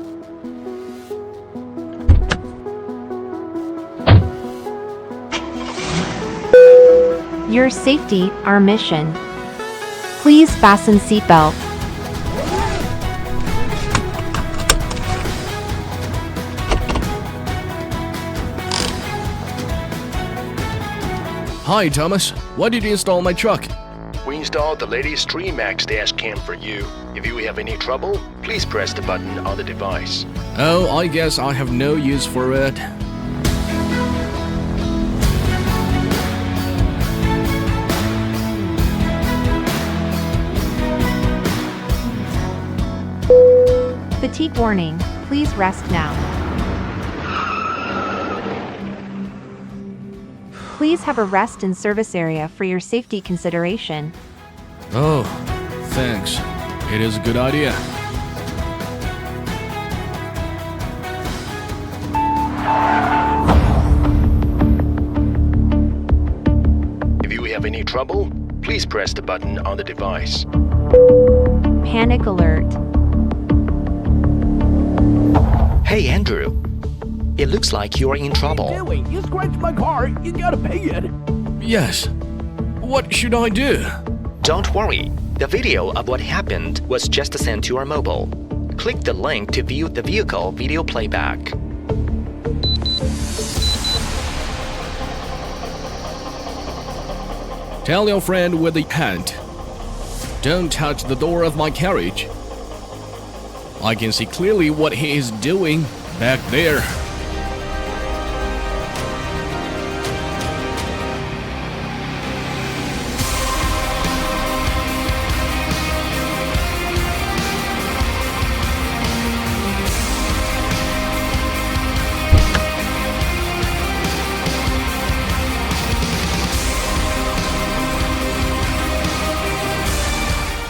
Your safety, our mission. Please fasten seatbelt. Hi, Thomas. Why did you install my truck? We installed the latest 3 Max Dashcam for you. If you have any trouble, please press the button on the device. Oh, I guess I have no use for it. Fatigue warning. Please rest now. Please have a rest in service area for your safety consideration. Oh, thanks. It is a good idea. If you have any trouble, please press the button on the device. Panic alert. Hey, Andrew. It looks like you're in trouble. What are you doing? You scratched my car. You gotta pay it. Yes. What should I do? Don't worry. The video of what happened was just sent to your mobile. Click the link to view the vehicle video playback. Tell your friend with the hand. Don't touch the door of my carriage. I can see clearly what he is doing back there.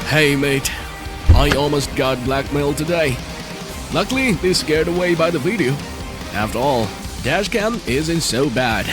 Hey mate, I almost got blackmailed today. Luckily, they scared away by the video. After all, Dashcam isn't so bad.